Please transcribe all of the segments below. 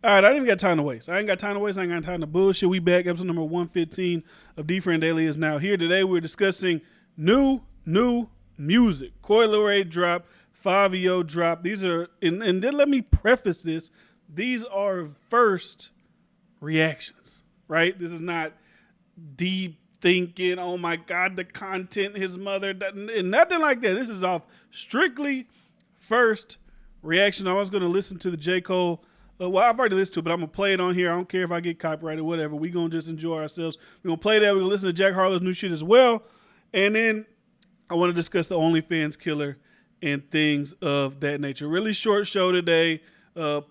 All right, I ain't even got time to waste. I ain't got time to waste. I ain't got time to bullshit. We back. Episode number 115 of D Friend Daily is now here. Today we're discussing new music. Coi Leray drop, Fabio drop. These are, and then let me preface this. These are first reactions, right? This is not deep thinking, oh my God, the content, his mother, nothing like that. This is off strictly first reaction. I was going to listen to the J. Cole. Well, I've already listened to it, but I'm going to play it on here. I don't care if I get copyrighted or whatever. We're going to just enjoy ourselves. We're going to play that. We're going to listen to Jack Harlow's new shit as well. And then I want to discuss the OnlyFans killer and things of that nature. Really short show today.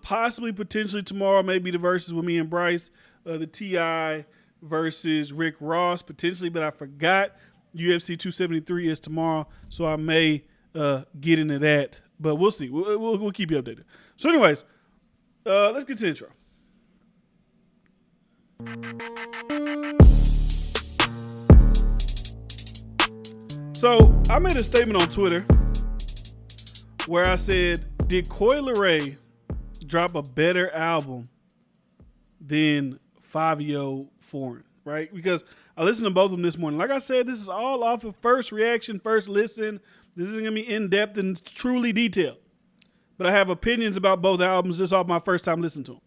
Possibly, potentially tomorrow, maybe the verses with me and Bryce. The T.I. versus Rick Ross, potentially, but I forgot. UFC 273 is tomorrow, so I may get into that. But we'll see. We'll keep you updated. So anyways, let's get to the intro. So I made a statement on Twitter where I said, did Coi Leray drop a better album than Fabio Foreign, right? Because I listened to both of them this morning. Like I said, this is all off of first reaction, first listen. This isn't going to be in-depth and truly detailed. But I have opinions about both albums just off my first time listening to them.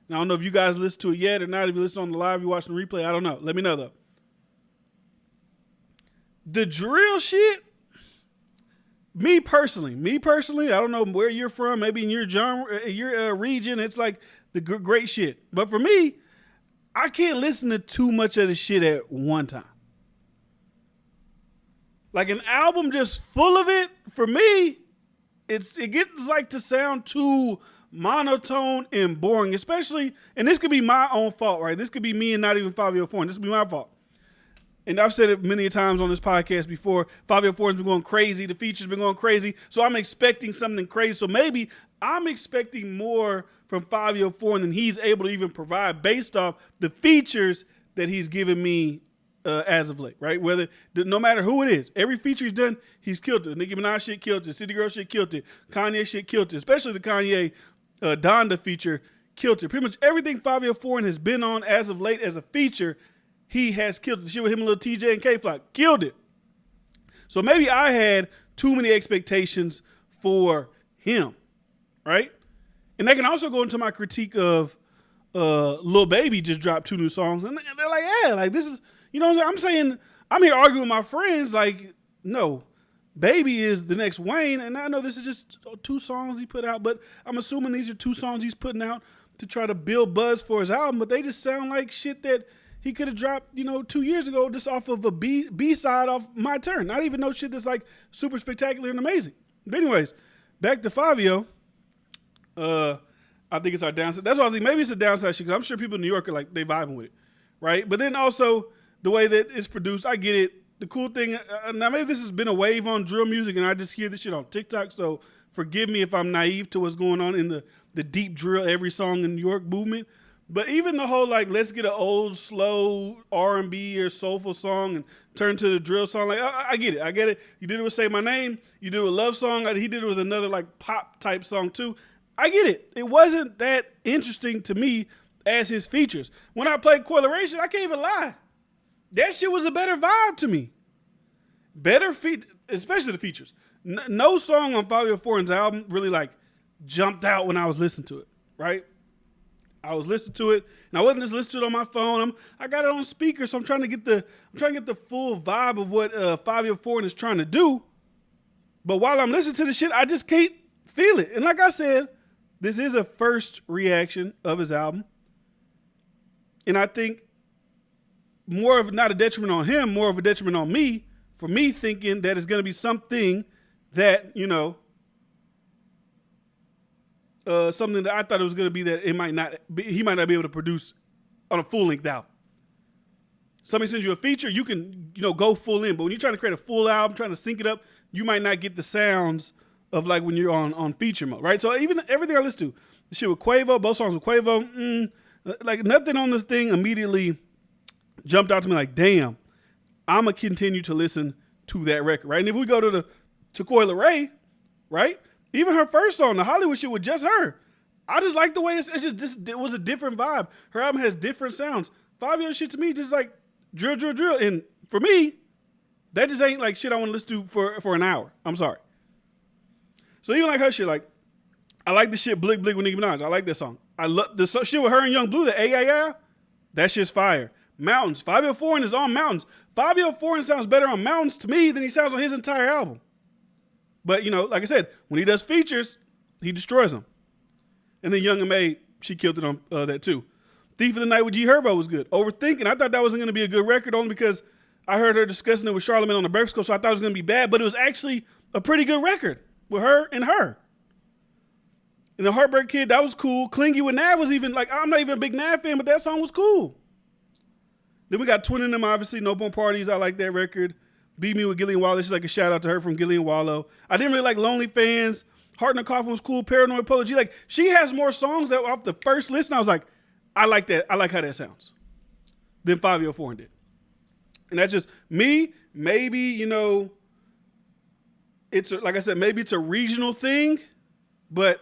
And I don't know if you guys listened to it yet or not. If you listen on the live, you watching the replay, I don't know. Let me know, though. The drill shit, me personally, I don't know where you're from. Maybe in your genre, your region, it's like the great shit. But for me, I can't listen to too much of the shit at one time. Like an album just full of it, for me, it gets like to sound too monotone and boring, especially, and this could be my own fault, right? This could be me and not even Fabio Foreign. This could be my fault. And I've said it many times on this podcast before. Fabio Foreign's been going crazy. The feature's been going crazy. So I'm expecting something crazy. So maybe I'm expecting more from Fabio Foreign than he's able to even provide based off the features that he's given me as of late, right? No matter who it is, every feature he's done, he's killed it. Nicki Minaj shit killed it. City Girl shit killed it. Kanye shit killed it. Especially the Kanye Donda feature killed it. Pretty much everything Fabio Foreign has been on as of late as a feature, he has killed it. The shit with him and Lil TJ and K-Flock, killed it. So maybe I had too many expectations for him, right? And they can also go into my critique of Lil Baby just dropped 2 new songs. And they're like, yeah, like this is, you know what I'm saying? I'm here arguing with my friends like, no, Baby is the next Wayne. And I know this is just 2 songs he put out, but I'm assuming these are 2 songs he's putting out to try to build buzz for his album. But they just sound like shit that he could have dropped, 2 years ago just off of a B-side off My Turn. Not even no shit that's like super spectacular and amazing. But anyways, back to Fabio. I think it's our downside. That's why I was like, maybe it's a downside shit because I'm sure people in New York are like, they vibing with it, right? But then also the way that it's produced, I get it. The cool thing, now maybe this has been a wave on drill music and I just hear this shit on TikTok, so forgive me if I'm naive to what's going on in the deep drill, every song in New York movement. But even the whole, like, let's get an old, slow R&B or soulful song and turn to the drill song. Like, I get it. I get it. You did it with Say My Name. You did it with Love Song. He did it with another, like, pop-type song, too. I get it. It wasn't that interesting to me as his features. When I played Coi Leray shit, I can't even lie. That shit was a better vibe to me. Better especially the features. No song on Fabio Foreign's album really, like, jumped out when I was listening to it, right? I was listening to it, and I wasn't just listening to it on my phone. I got it on speaker, so I'm trying to get the full vibe of what Fabio Foreign is trying to do. But while I'm listening to the shit, I just can't feel it. And like I said, this is a first reaction of his album, and I think more of not a detriment on him, more of a detriment on me for me thinking that it's going to be something that something that I thought it was going to be that he might not be able to produce on a full-length album. Somebody sends you a feature, you can, go full in. But when you're trying to create a full album, trying to sync it up, you might not get the sounds of like when you're on feature mode, right? So even everything I listen to, the shit with Quavo, both songs with Quavo, like nothing on this thing immediately jumped out to me like, damn, I'm going to continue to listen to that record, right? And if we go to Coi Leray, right? Even her first song, the Hollywood shit with just her, I just like the way it was a different vibe. Her album has different sounds. Fabio shit to me just like drill. And for me, that just ain't like shit I want to listen to for an hour. I'm sorry. So even like her shit, like I like the shit Blick with Nicki Minaj. I like that song. I love the shit with her and Young Blue, the yeah. That shit's fire. Mountains. Fabio Foreign is on Mountains. Fabio Foreign sounds better on Mountains to me than he sounds on his entire album. But, you know, like I said, when he does features, he destroys them. And then Young M.A., she killed it on that too. Thief of the Night with G Herbo was good. Overthinking, I thought that wasn't going to be a good record only because I heard her discussing it with Charlamagne on the Breakfast Club, so I thought it was going to be bad, but it was actually a pretty good record with her. And the Heartbreak Kid, that was cool. Clingy with Nav was even, like, I'm not even a big Nav fan, but that song was cool. Then we got Twinning Them, obviously. No More Parties, I like that record. Beat Me with Gillian Wallow. This is like a shout out to her from Gillian Wallow. I didn't really like Lonely Fans. Heart in a Coffin was cool. Paranoid Apology. Like, she has more songs that off the first listen, I was like, I like that. I like how that sounds. Than Fabio Foreign did. And that's just me. Maybe, you know, like I said, maybe it's a regional thing, but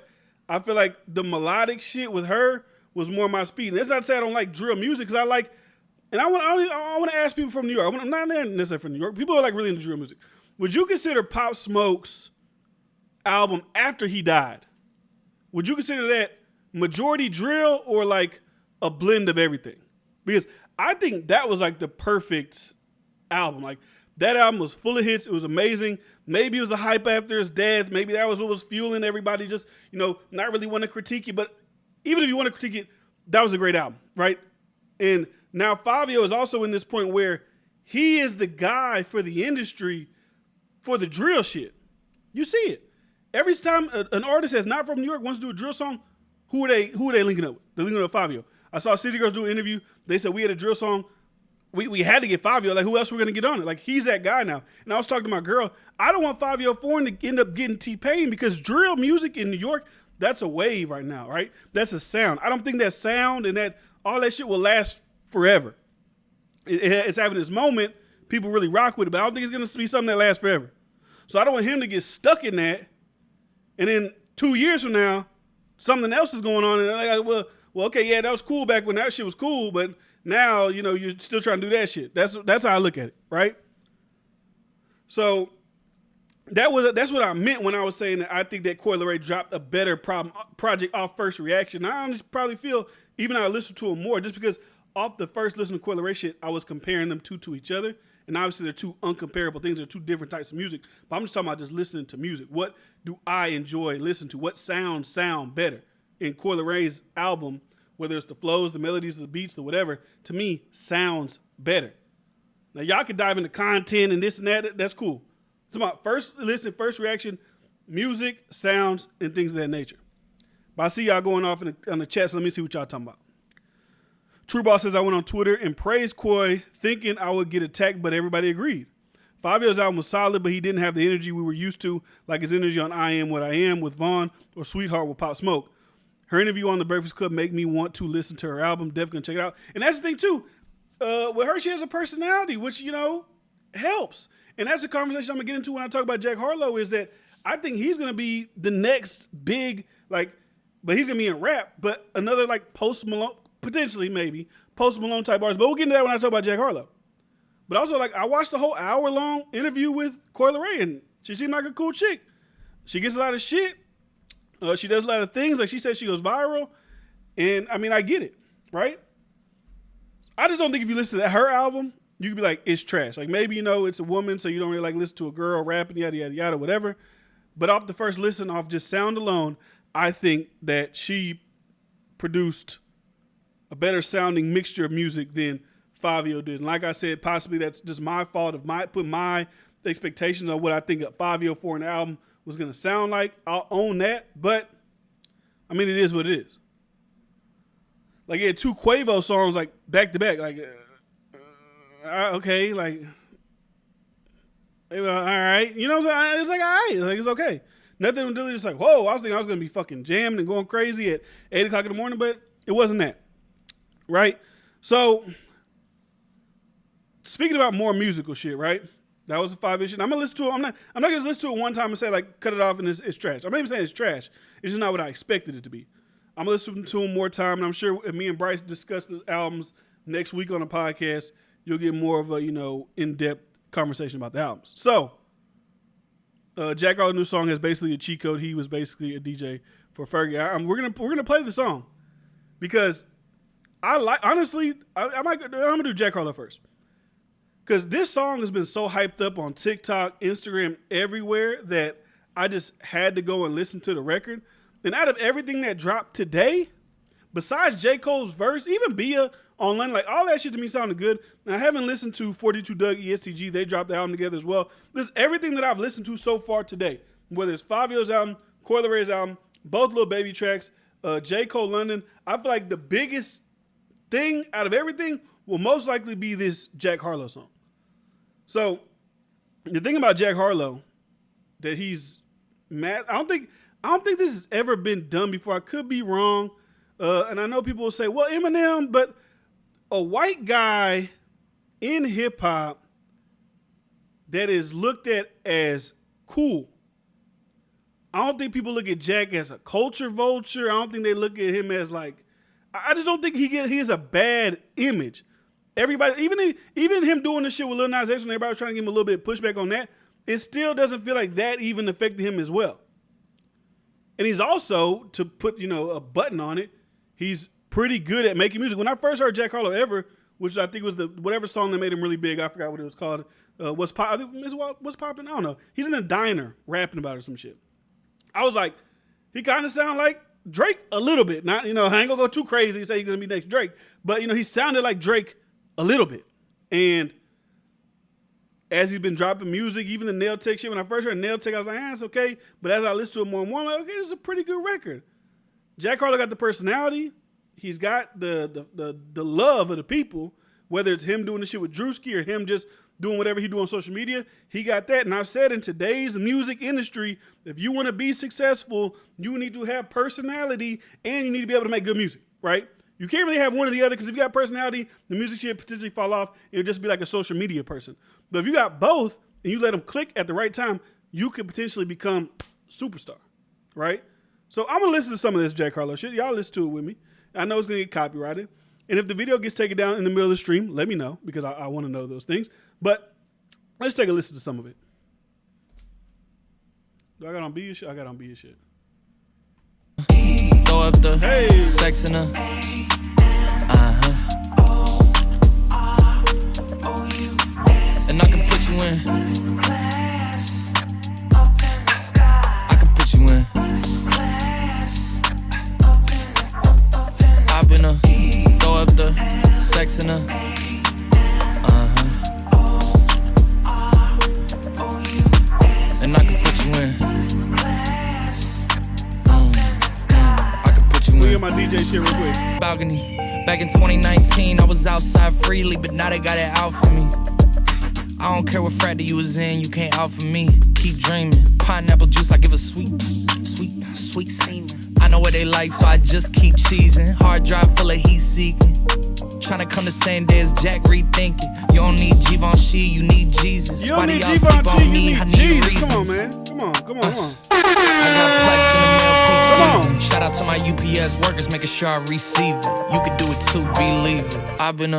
I feel like the melodic shit with her was more my speed. And that's not to say I don't like drill music, because I like, and I want to ask people from New York. I'm not necessarily from New York. People are like really into drill music. Would you consider Pop Smoke's album after he died? Would you consider that majority drill or like a blend of everything? Because I think that was like the perfect album. Like that album was full of hits. It was amazing. Maybe it was the hype after his death. Maybe that was what was fueling everybody just, you know, not really want to critique it. But even if you want to critique it, that was a great album, right? And now Fabio is also in this point where he is the guy for the industry for the drill shit. You see it. Every time an artist that's not from New York wants to do a drill song, who are they linking up with? They're linking up with Fabio. I saw City Girls do an interview. They said we had a drill song. We had to get Fabio. Like, who else we're going to get on it? Like, he's that guy now. And I was talking to my girl. I don't want Fabio Foreign to end up getting T-Pain because drill music in New York, that's a wave right now, right? That's a sound. I don't think that sound and that all that shit will last forever. It's having this moment. People really rock with it, but I don't think it's going to be something that lasts forever. So I don't want him to get stuck in that. And then 2 years from now, something else is going on. And I'm like, well, okay, yeah, that was cool back when that shit was cool, but now, you know, you're still trying to do that shit. That's how I look at it, right? So that's what I meant when I was saying that I think that Coi Leray dropped a better project off First Reaction. I honestly probably feel, even though I listened to him more, just because off the first listen to Coi Leray shit, I was comparing them to each other. And obviously they're two uncomparable things. They're two different types of music. But I'm just talking about just listening to music. What do I enjoy listening to? What sound better? In Coi Leray's album, whether it's the flows, the melodies, the beats, the whatever, to me, sounds better. Now, y'all can dive into content and this and that. That's cool. It's about first listen, first reaction, music, sounds, and things of that nature. But I see y'all going off on the chat, so let me see what y'all talking about. True Boss says, I went on Twitter and praised Coi, thinking I would get attacked, but everybody agreed. Fabio's album was solid, but he didn't have the energy we were used to, like his energy on I Am What I Am with Vaughn or Sweetheart with Pop Smoke. Her interview on The Breakfast Club make me want to listen to her album. Definitely gonna check it out. And that's the thing too. With her, she has a personality, which, you know, helps. And that's a conversation I'm gonna get into when I talk about Jack Harlow, is that I think he's gonna be the next big, like, but he's gonna be in rap, but another like Post Malone, potentially maybe Post Malone type artist. But we'll get into that when I talk about Jack Harlow. But also, like, I watched the whole hour-long interview with Coi Leray, and she seemed like a cool chick. She gets a lot of shit. She does a lot of things. Like she said, she goes viral. And, I mean, I get it, right? I just don't think if you listen to her album, you could be like, it's trash. Like, maybe, you know, it's a woman, so you don't really, like, listen to a girl rapping, yada, yada, yada, whatever. But off the first listen, off just sound alone, I think that she produced a better sounding mixture of music than Fabio did. And like I said, possibly that's just my fault of putting my expectations on what I think a Fabio Foreign album was going to sound like. I'll own that, but I mean, it is what it is. Like, he had two Quavo songs like back to back. Like, okay, like, all right, you know what I'm saying? It's like, all right, like, it's okay. Nothing really just like, whoa, I was thinking I was going to be fucking jammed and going crazy at 8 o'clock in the morning, but it wasn't that, right? So, speaking about more musical shit, right? That was a 5-ish. I'm gonna listen to it. I'm not gonna just listen to it one time and say like cut it off and it's trash. I'm not even saying it's trash. It's just not what I expected it to be. I'm gonna listen to him more time, and I'm sure if me and Bryce discuss the albums next week on the podcast, you'll get more of a in-depth conversation about the albums. So, Jack Harlow's new song has basically a cheat code. He was basically a DJ for Fergie. We're gonna play the song because I'm gonna do Jack Harlow first because this song has been so hyped up on TikTok, Instagram, everywhere that I just had to go and listen to the record. And out of everything that dropped today, besides J. Cole's verse, even Bia on London, like all that shit to me sounded good. And I haven't listened to 42 Doug ESTG. They dropped the album together as well. This is everything that I've listened to so far today, whether it's Fabio's album, Coi Lerais' album, both Lil Baby tracks, J. Cole London. I feel like the biggest thing out of everything will most likely be this Jack Harlow song. So the thing about Jack Harlow that he's mad, I don't think this has ever been done before. I could be wrong. And I know people will say, well, Eminem, but a white guy in hip hop that is looked at as cool. I don't think people look at Jack as a culture vulture. I don't think they look at him as like, I just don't think he has a bad image. Everybody, even him doing this shit with Lil Nas X when everybody was trying to give him a little bit of pushback on that, it still doesn't feel like that even affected him as well. And he's also, to put, a button on it, he's pretty good at making music. When I first heard Jack Harlow ever, which I think was whatever song that made him really big, I forgot what it was called, What's Poppin'? I don't know. He's in a diner rapping about it or some shit. I was like, he kind of sounded like Drake a little bit. Not, I ain't gonna go too crazy and say he's gonna be next Drake, but he sounded like Drake a little bit. And as he's been dropping music, even the Nail Tech shit, when I first heard Nail Tech, I was like, it's okay. But as I listen to it more and more, I'm like, okay, this is a pretty good record. Jack Harlow got the personality. He's got the love of the people, whether it's him doing the shit with Drewski or him just doing whatever he do on social media. He got that. And I've said in today's music industry, if you want to be successful, you need to have personality and you need to be able to make good music, right? You can't really have one or the other because if you got personality, the music shit potentially fall off. It'll just be like a social media person. But if you got both and you let them click at the right time, you could potentially become superstar, right? So I'm going to listen to some of this Jack Harlow shit. Y'all listen to it with me. I know it's going to get copyrighted. And if the video gets taken down in the middle of the stream, let me know because I want to know those things. But let's take a listen to some of it. Do I got on B shit? I got on B shit. Throw up the sex in her. And I can put you in. I can put you in. Hop in her. Throw up the sex in her. And I can put you in. My DJ shit real quick. Balcony. Back in 2019, I was outside freely, but now they got it out for me. I don't care what frat you was in, you can't out for me. Keep dreaming. Pineapple juice, I give a sweet semen. I know what they like, so I just keep cheesing. Hard drive full of heat seeking. Tryna come the same day as Jack rethinking. You don't need Givenchy, you need Jesus. You Why don't do need y'all sleep on me? I need reasons. Come on, man. Come on. I got plaques in the mail peak season. Shout out to my UPS workers, making sure I receive it. You could do it too, believe it. I've been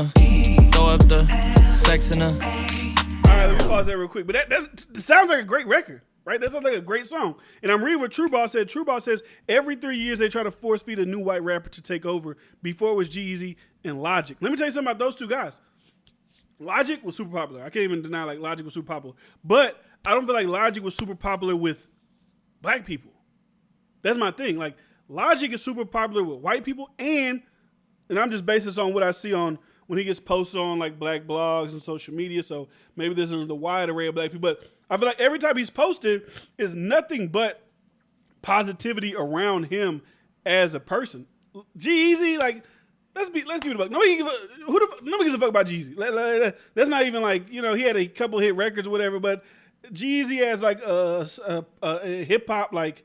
throw up the sex in her. All right, let me pause that real quick. But that sounds like a great record, right? That sounds like a great song. And I'm reading what True Boss said. True Boss says every 3 years they try to force feed a new white rapper to take over. Before it was G-Eazy and Logic. Let me tell you something about those two guys. Logic was super popular. I can't even deny like Logic was super popular. But I don't feel like Logic was super popular with black people. That's my thing. Like Logic is super popular with white people and I'm just basing this on what I see on when he gets posted on like black blogs and social media. So maybe this is the wide array of black people. But I feel like every time he's posted is nothing but positivity around him as a person. G-Eazy, like, let's give it a fuck. Nobody gives a fuck about G-Eazy. That's not even like, he had a couple hit records or whatever, but G-Eazy has like a hip hop, like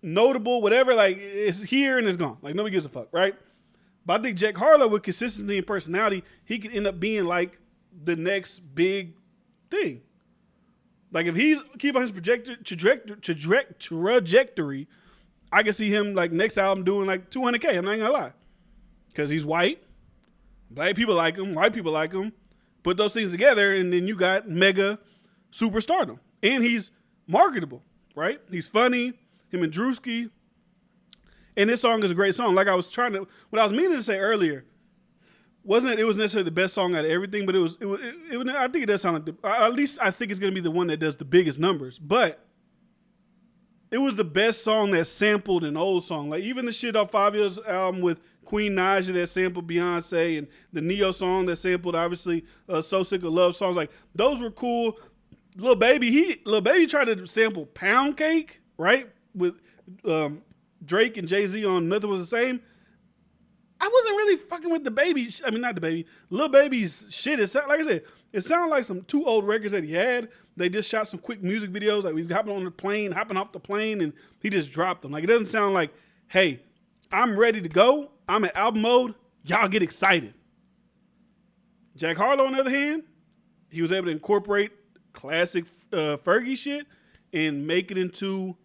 notable, whatever, like it's here and it's gone. Like nobody gives a fuck, right? But I think Jack Harlow with consistency and personality, he could end up being like the next big thing. Like if he's keep on his trajectory, I can see him like next album doing like 200K. I'm not gonna lie, because he's white. Black people like him. White people like him. Put those things together, and then you got mega superstardom. And he's marketable, right? He's funny. Him and Drewski. And this song is a great song. Like I was what I was meaning to say earlier, it was necessarily the best song out of everything, but I think it does sound like at least I think it's going to be the one that does the biggest numbers. But it was the best song that sampled an old song. Like even the shit off Fabio's album with Queen Naija that sampled Beyonce, and the Neo song that sampled obviously So Sick of Love songs. Like those were cool. Lil Baby tried to sample Pound Cake, right? With Drake and Jay-Z on Nothing Was the Same. I wasn't really fucking with Lil Baby's shit. Like I said, it sounded like some 2 old records that he had. They just shot some quick music videos. Like he's hopping off the plane, and he just dropped them. Like it doesn't sound like, hey, I'm ready to go. I'm in album mode. Y'all get excited. Jack Harlow, on the other hand, he was able to incorporate classic Fergie shit and make it into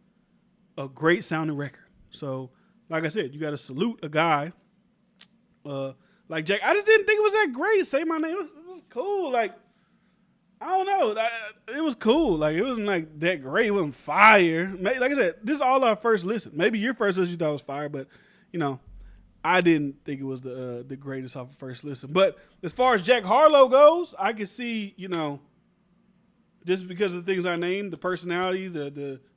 a great sounding record. So, like I said, you got to salute a guy like Jack. I just didn't think it was that great. Say My Name. It was cool. Like, I don't know. It was cool. Like, it wasn't like that great. It wasn't fire. Like I said, this is all our first listen. Maybe your first listen you thought was fire, but, you know, I didn't think it was the greatest off the first listen. But as far as Jack Harlow goes, I can see, you know, just because of the things I named, the personality,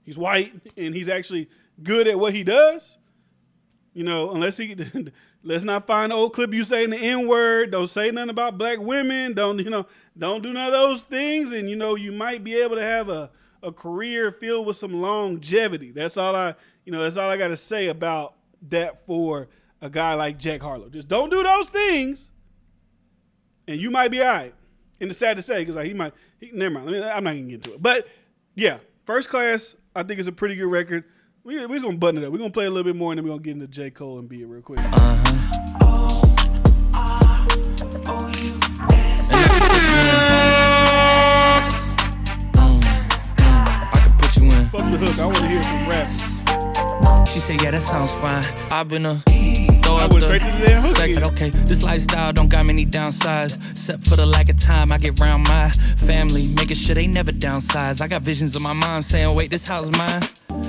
he's white, and he's actually good at what he does. You know, let's not find an old clip you saying the N-word. Don't say nothing about black women. Don't do none of those things. And, you know, you might be able to have a career filled with some longevity. That's all I got to say about that for a guy like Jack Harlow. Just don't do those things, and you might be all right. And it's sad to say, because like never mind. I'm not going to get into it. But, yeah, First Class, I think it's a pretty good record. We're just going to button it up. We're going to play a little bit more, and then we're going to get into J. Cole and Bia real quick. I can put you in. Fuck the hook. I want to hear some rap. She said, yeah, that sounds fine. I've been I went straight to the damn hook. sex. Okay, this lifestyle don't got many downsides. Except for the lack of time I get around my family, making sure they never downsize. I got visions of my mom saying, wait, this house mine.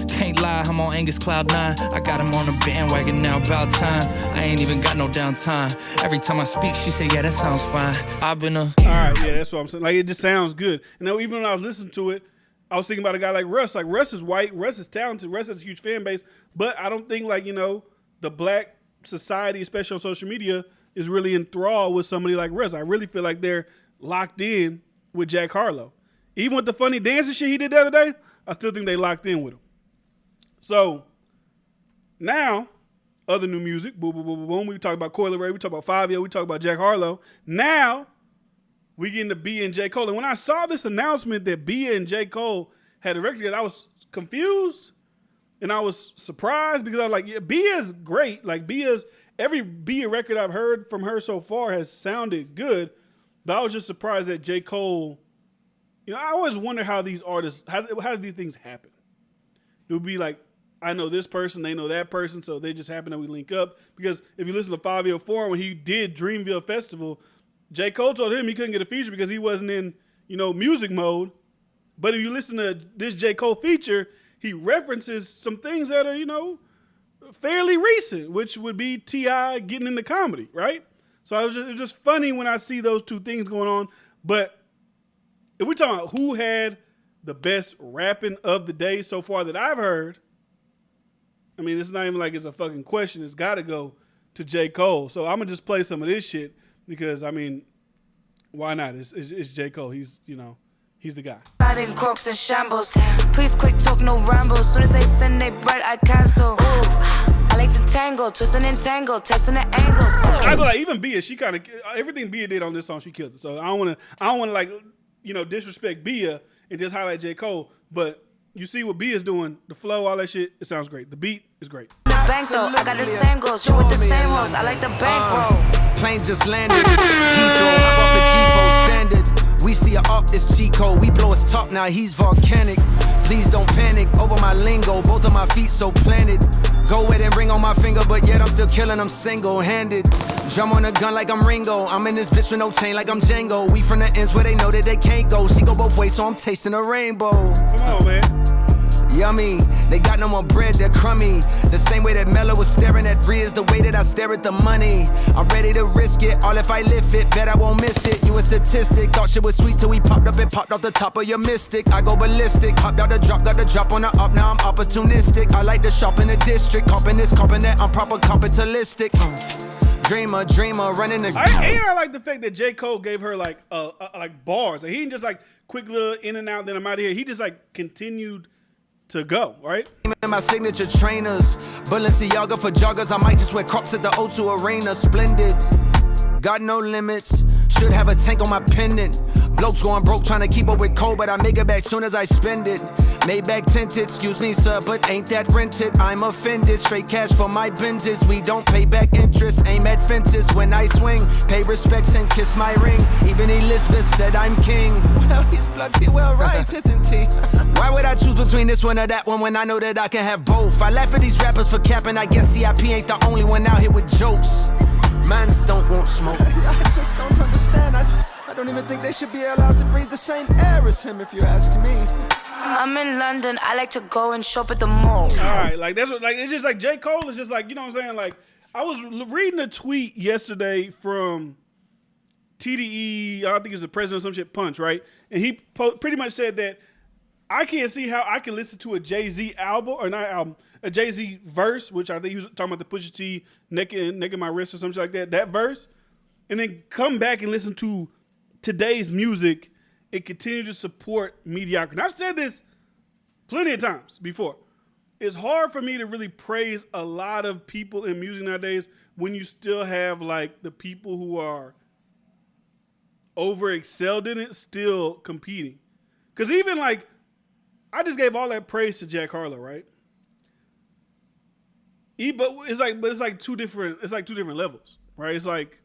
Can't lie, I'm on Angus Cloud 9. I got him on the bandwagon now, about time. I ain't even got no downtime. Every time I speak, she say, yeah, that sounds fine. I've been All right, yeah, that's what I'm saying. Like, it just sounds good. And then even when I was listening to it, I was thinking about a guy like Russ. Like, Russ is white. Russ is talented. Russ has a huge fan base. But I don't think, like, you know, the black society, especially on social media, is really enthralled with somebody like Russ. I really feel like they're locked in with Jack Harlow. Even with the funny dancing shit he did the other day, I still think they locked in with him. So now, other new music, boom, boom, boom, boom. We talk about Leray, we talk about Fabio, we talk about Jack Harlow. Now we get into Bia and J. Cole. And when I saw this announcement that Bia and J. Cole had a record together, I was confused and I was surprised, because I was like, yeah, Bia's great. Like every Bia record I've heard from her so far has sounded good. But I was just surprised that J. Cole, you know, I always wonder how these artists, how do these things happen? It would be like, I know this person, they know that person, so they just happen that we link up. Because if you listen to Fabio Foreign, when he did Dreamville Festival, J. Cole told him he couldn't get a feature because he wasn't in, you know, music mode. But if you listen to this J. Cole feature, he references some things that are, you know, fairly recent, which would be T.I. getting into comedy, right? So it was just funny when I see those two things going on. But if we're talking about who had the best rapping of the day so far that I've heard, I mean, it's not even like it's a fucking question. It's got to go to J. Cole. So I'm going to just play some of this shit because, I mean, why not? It's J. Cole. He's, you know, he's the guy. In crooks and shambles. Please quick talk, no rambles. Soon as they send they bread, I cancel. Ooh, I like to tangle, twisting and tangle, testing the angles. I go like, even Bia, she kind of, everything Bia did on this song, she killed it. So I don't want to like, you know, disrespect Bia and just highlight J. Cole, but you see what Bia's doing, the flow, all that shit, it sounds great. The beat is great. Bank though, I got the same goals, you with the same roles. I like the bankroll. Plane just landed. Heathrow, I'm off the G4 standard. We see her up, it's Chico. We blow his top, now he's volcanic. Please don't panic over my lingo. Both of my feet so planted. Go with and ring on my finger, but yet I'm still killing them single-handed. Drum on a gun like I'm Ringo. I'm in this bitch with no chain like I'm Django. We from the ends where they know that they can't go. She go both ways, so I'm tasting a rainbow. Come on, man. Yummy, they got no more bread, they're crummy. The same way that Mello was staring at Bree is the way that I stare at the money. I'm ready to risk it, all if I lift it, bet I won't miss it. You a statistic, thought shit was sweet till we popped up and popped off the top of your mystic. I go ballistic, hopped out the drop, got the drop on the up, now I'm opportunistic. I like to shop in the district, copping this, copping that, I'm proper capitalistic. Dreamer, running the... I like the fact that J. Cole gave her like bars. Like, he didn't just like quick little in and out, then I'm out of here. He just like continued to go, right? My signature trainers, Balenciaga for joggers. I might just wear Crocs at the O2 Arena. Splendid, got no limits. Should have a tank on my pendant. Blokes going broke trying to keep up with Cole, but I make it back soon as I spend it. Maybach tinted, excuse me sir, but ain't that rented? I'm offended, straight cash for my Benzes. We don't pay back interest, aim at fences when I swing. Pay respects and kiss my ring. Even Elizabeth said I'm king. Well, he's bloody well right, isn't he? Why would I choose between this one or that one when I know that I can have both? I laugh at these rappers for capping, I guess TIP ain't the only one out here with jokes. Mans don't want smoke. I just don't understand. I don't even think they should be allowed to breathe the same air as him, if you ask me. I'm in London, I like to go and shop at the mall. All right, like that's what, like it's just like J. Cole is just like, you know what I'm saying? Like, I was reading a tweet yesterday from TDE, I think it's the president of some shit, Punch, right? And he pretty much said that I can't see how I can listen to a Jay-Z album, or not album, a Jay-Z verse, which I think he was talking about the Pusha T, Naked My Wrist or something like that verse, and then come back and listen to today's music and continue to support mediocrity. I've said this plenty of times before. It's hard for me to really praise a lot of people in music nowadays when you still have like the people who are over excelled in it still competing. Because even like, I just gave all that praise to Jack Harlow, right? But it's like two different levels, right? It's like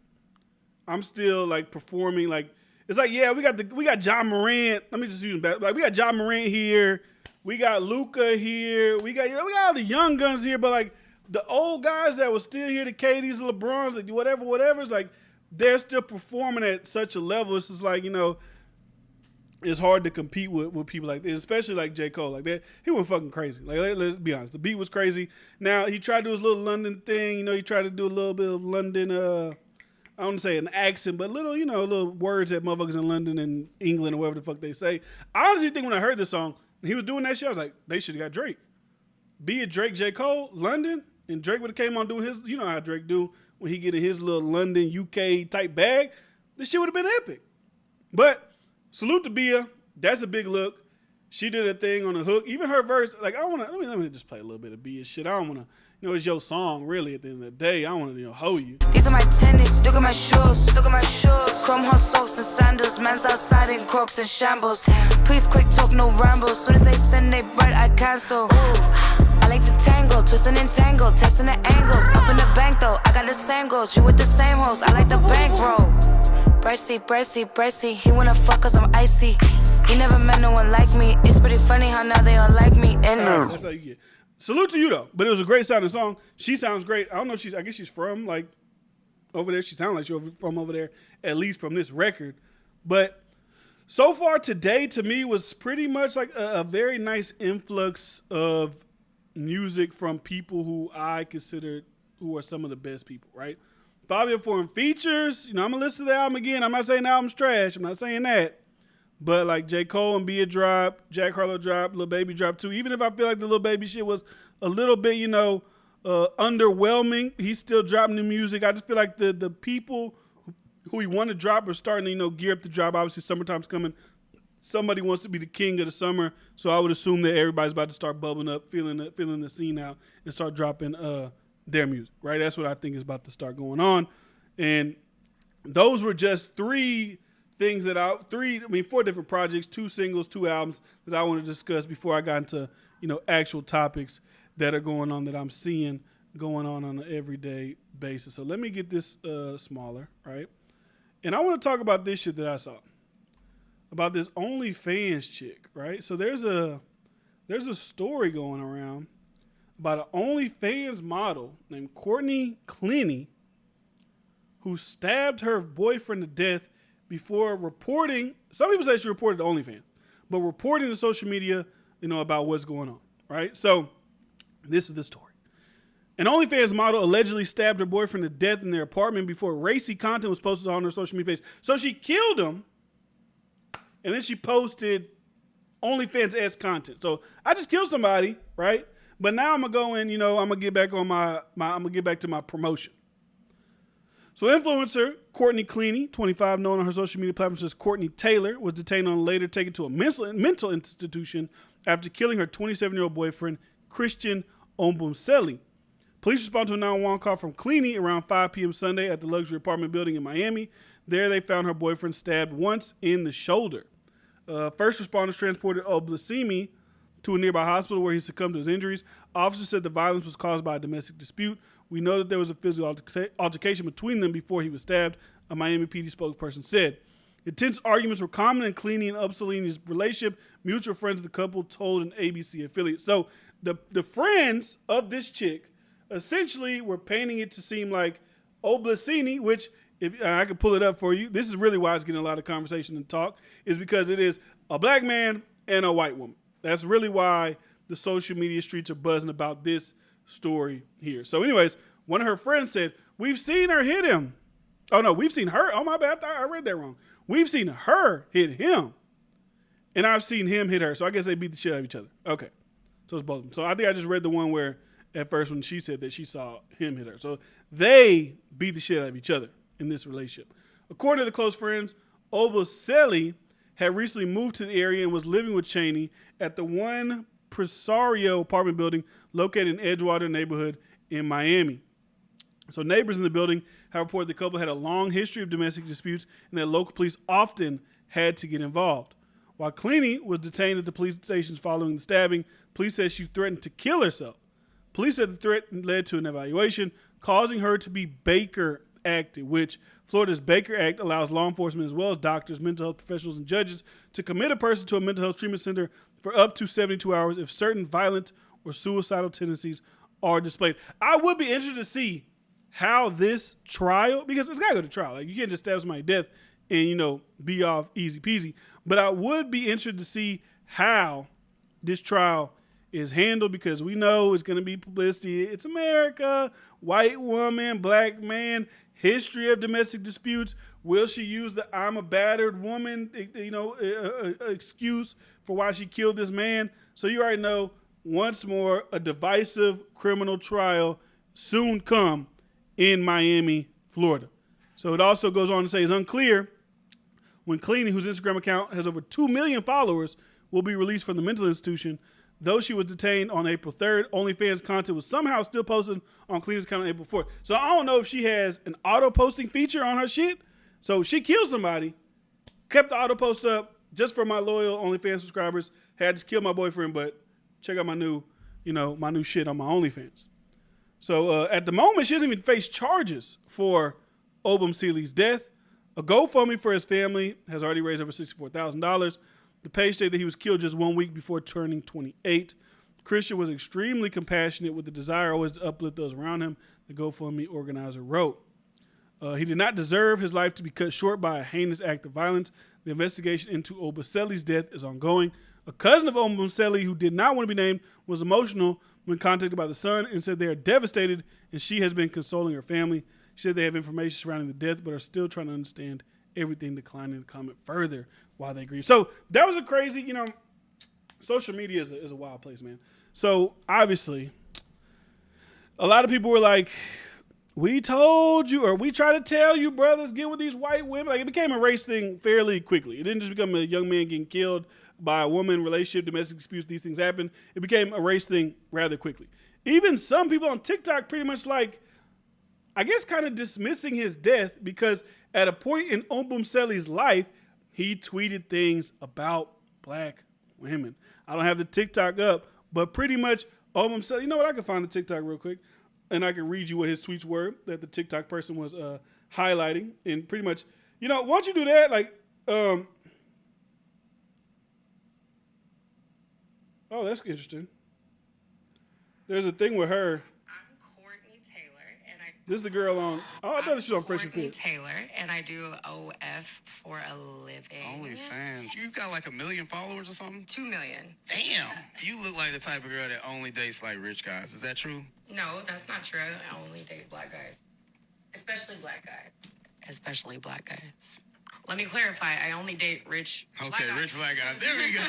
I'm still like performing like, it's like, yeah, we got John Morant. Let me just use that. Like, we got John Morant here. We got Luka here. We got all the young guns here. But like the old guys that were still here, the KDs, the LeBrons, like whatever. It's like they're still performing at such a level. It's just like, you know, it's hard to compete with people like this, especially like J. Cole. Like that, he went fucking crazy. Like, let's be honest, the beat was crazy. Now he tried to do his little London thing. You know, he tried to do a little bit of London. I don't say an accent, but little words that motherfuckers in London and England or whatever the fuck they say. I honestly think when I heard this song, he was doing that shit, I was like, they should have got Drake. Be it Drake, J. Cole, London, and Drake would have came on doing his, you know how Drake do when he get in his little London, UK type bag. This shit would have been epic. But salute to Bia. That's a big look. She did a thing on the hook. Even her verse, like, let me just play a little bit of Bia shit. I don't want to, it's your song, really, at the end of the day. I don't want to, hoe you. These are my tennis, look at my shoes. Chrome hot socks and sandals. Man's outside in Crocs and shambles. Please quick talk, no rambles. Soon as they send they bread, I cancel. Ooh, I like to tangle, twisting and tangle, testing the angles. Up in the bank though, I got the same goals. You with the same hoes, I like the bankroll. Bracy, he wanna fuck cause I'm icy. He never met no one like me. It's pretty funny how now they all like me. And that's how you get. Salute to you though, but it was a great sounding song. She sounds great. I don't know if I guess she's from like over there. She sounds like she's from over there, at least from this record. But so far today, to me, was pretty much like a very nice influx of music from people who I consider who are some of the best people, right? Fabio Foreign features, I'm gonna listen to the album again. I'm not saying the album's trash. I'm not saying that. But like J. Cole and Bia drop, Jack Harlow drop, Lil Baby drop too. Even if I feel like the Lil Baby shit was a little bit, underwhelming, he's still dropping new music. I just feel like the people who he want to drop are starting to, gear up to drop. Obviously, summertime's coming. Somebody wants to be the king of the summer, so I would assume that everybody's about to start bubbling up, feeling the scene out, and start dropping their music. Right? That's what I think is about to start going on. And those were just four different projects, 2 singles, 2 albums that I want to discuss before I got into, actual topics that are going on that I'm seeing going on an everyday basis. So let me get this smaller, right? And I want to talk about this shit that I saw. about this OnlyFans chick, right? So there's a story going around about an OnlyFans model named Courtney Clenny who stabbed her boyfriend to death before reporting. Some people say she reported to OnlyFans, but reporting to social media, about what's going on, right? So this is the story. An OnlyFans model allegedly stabbed her boyfriend to death in their apartment before racy content was posted on her social media page. So she killed him, and then she posted OnlyFans-esque content. So I just killed somebody, right? But now I'm gonna go in, I'm gonna get back on I'm gonna get back to my promotion. So influencer Courtney Clenny, 25, known on her social media platforms as Courtney Taylor, was detained and later taken to a mental institution after killing her 27-year-old boyfriend, Christian Ombumseli. Police responded to a 911 call from Clenny around 5 p.m. Sunday at the luxury apartment building in Miami. There they found her boyfriend stabbed once in the shoulder. First responders transported Ombumseli to a nearby hospital where he succumbed to his injuries. Officers said the violence was caused by a domestic dispute. We know that there was a physical altercation between them before he was stabbed, a Miami PD spokesperson said. Intense arguments were common in Clenny and Ombumseli's relationship. Mutual friends of the couple told an ABC affiliate. So the friends of this chick essentially were painting it to seem like Ombumseli, which if I could pull it up for you, this is really why it's getting a lot of conversation and talk, is because it is a black man and a white woman. That's really why the social media streets are buzzing about this story here. So anyways, one of her friends said, we've seen her hit him. Oh no, we've seen her. Oh my bad, I read that wrong. We've seen her hit him. And I've seen him hit her. So I guess they beat the shit out of each other. Okay. So it's both of them. So I think I just read the one where at first when she said that she saw him hit her. So they beat the shit out of each other in this relationship. According to the close friends, Ombumseli had recently moved to the area and was living with Cheney at the One Presario apartment building located in Edgewater neighborhood in Miami. So neighbors in the building have reported the couple had a long history of domestic disputes and that local police often had to get involved. While Clenny was detained at the police stations following the stabbing, police said she threatened to kill herself. Police said the threat led to an evaluation, causing her to be Baker Acted, which Florida's Baker Act allows law enforcement as well as doctors, mental health professionals, and judges to commit a person to a mental health treatment center for up to 72 hours if certain violent or suicidal tendencies are displayed. I would be interested to see how this trial, because it's got to go to trial. Like, you can't just stab somebody to death and, be off easy peasy. But I would be interested to see how this trial is handled, because we know it's going to be publicity. It's America, white woman, black man, history of domestic disputes. Will she use the I'm a battered woman, excuse for why she killed this man? So you already know, once more, a divisive criminal trial soon come in Miami, Florida. So it also goes on to say it's unclear when Clenny, whose Instagram account has over 2 million followers, will be released from the mental institution. Though she was detained on April 3rd, OnlyFans content was somehow still posted on Clenny's account on April 4th. So I don't know if she has an auto-posting feature on her shit. So she killed somebody, kept the auto-post up just for my loyal OnlyFans subscribers. Had to kill my boyfriend, but check out my new shit on my OnlyFans. So at the moment, she doesn't even face charges for Ombumseli's death. A GoFundMe for his family has already raised over $64,000. The page stated that he was killed just 1 week before turning 28. Christian was extremely compassionate with the desire always to uplift those around him, the GoFundMe organizer wrote. He did not deserve his life to be cut short by a heinous act of violence. The investigation into Ombumseli's death is ongoing. A cousin of Ombumseli, who did not want to be named, was emotional when contacted by the Sun and said they are devastated, and she has been consoling her family. She said they have information surrounding the death, but are still trying to understand everything, declining to comment further while they grieve. So that was a crazy, social media is a wild place, man. So obviously, a lot of people were like, we told you, or we try to tell you, brothers, get with these white women. Like, it became a race thing fairly quickly. It didn't just become a young man getting killed by a woman, relationship, domestic disputes, these things happen. It became a race thing rather quickly. Even some people on TikTok pretty much kind of dismissing his death, because at a point in Ombumseli's life, he tweeted things about black women. I don't have the TikTok up, but pretty much Ombumseli, you know what? I can find the TikTok real quick, and I can read you what his tweets were that the TikTok person was highlighting. And pretty much, once you do that, Oh, that's interesting. There's a thing with her. I'm Courtney Taylor, and This is the girl on. Oh, I thought she was on Fresh and Courtney Fit. Taylor, and I do OF for a living. OnlyFans. You got like 1 million followers or something? 2 million. Damn. You look like the type of girl that only dates like rich guys. Is that true? No, that's not true. I only date black guys, especially black guys. Especially black guys. Let me clarify. I only date rich. Okay, black guys. rich black guys. There we go.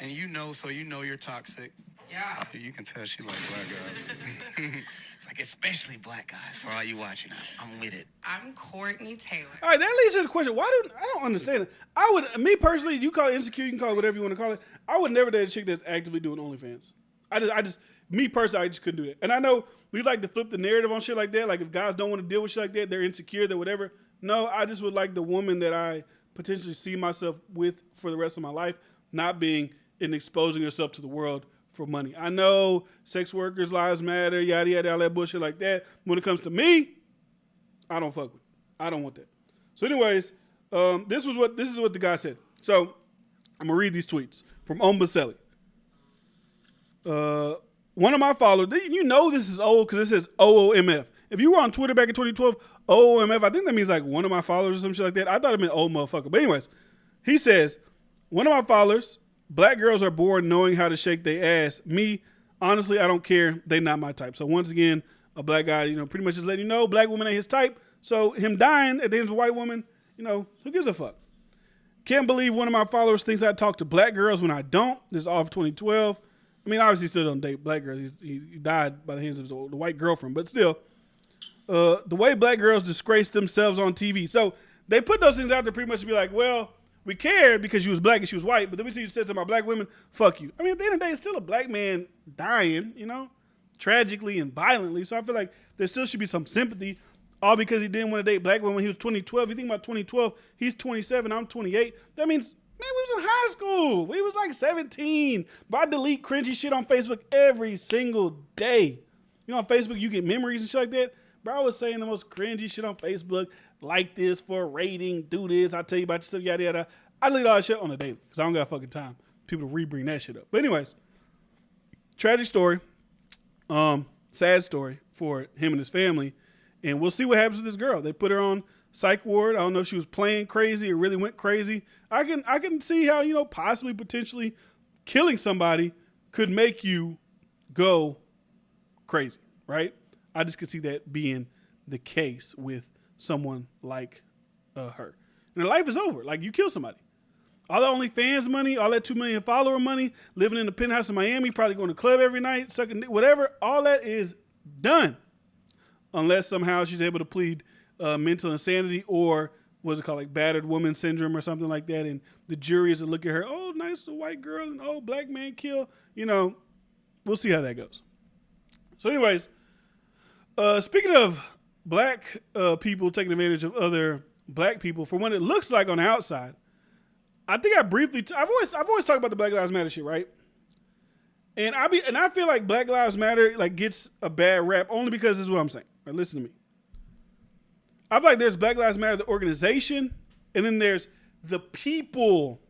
And you know you're toxic. Yeah. You can tell she like black guys. It's like especially black guys. For all you watching, I'm with it. I'm Courtney Taylor. All right, that leads to the question. I don't understand it. Me personally, you call it insecure, you can call it whatever you want to call it. I would never date a chick that's actively doing OnlyFans. Me personally, I just couldn't do that. And I know we like to flip the narrative on shit like that. Like if guys don't want to deal with shit like that, they're insecure, they're whatever. No, I just would like the woman that I potentially see myself with for the rest of my life, not being and exposing herself to the world for money. I know sex workers' lives matter, yada yada, all that bullshit like that. When it comes to me, I don't fuck with it. I don't want that. So, anyways, this is what the guy said. So, I'm gonna read these tweets from Ombaselli. One of my followers, you know this is old because it says OOMF. If you were on Twitter back in 2012, OOMF, I think that means like one of my followers or some shit like that. I thought it meant old motherfucker. But anyways, he says, one of my followers, black girls are born knowing how to shake their ass. Me, honestly, I don't care. They not my type. So once again, a black guy, pretty much just letting you know black woman ain't his type. So him dying at the hands of a white woman, who gives a fuck? Can't believe one of my followers thinks I talk to black girls when I don't. This is all of 2012. I mean, obviously, he still don't date black girls. He died by the hands of the white girlfriend. But still, the way black girls disgrace themselves on TV. So they put those things out there pretty much to be like, well, we cared because you was black and she was white. But then we see you said to my black women, fuck you. I mean, at the end of the day, it's still a black man dying, tragically and violently. So I feel like there still should be some sympathy. All because he didn't want to date black women when he was 2012. You think about 2012, he's 27, I'm 28. That means, man, we was in high school. We was like 17. But I delete cringy shit on Facebook every single day. On Facebook, you get memories and shit like that. Bro, I was saying the most cringy shit on Facebook. Like this for a rating, do this, I'll tell you about yourself, yada, yada. I delete all that shit on the daily because I don't got fucking time. People to re-bring that shit up. But anyways, tragic story. Sad story for him and his family. And we'll see what happens with this girl. They put her on psych ward. I don't know if she was playing crazy or really went crazy. I can see how, possibly, potentially killing somebody could make you go crazy, right? I just could see that being the case with someone like her. And her life is over. Like, you kill somebody. All that OnlyFans money, all that 2 million follower money, living in the penthouse in Miami, probably going to the club every night, sucking dick, whatever, all that is done. Unless somehow she's able to plead mental insanity or what's it called, like battered woman syndrome or something like that. And the jury is to look at her, oh, nice white girl, and oh, black man kill. We'll see how that goes. So anyways, speaking of black people taking advantage of other black people, for what it looks like on the outside, I think I've always talked about the Black Lives Matter shit, right? And I feel like Black Lives Matter like gets a bad rap only because this is what I'm saying. Right, listen to me. I feel like there's Black Lives Matter, the organization, and then there's the people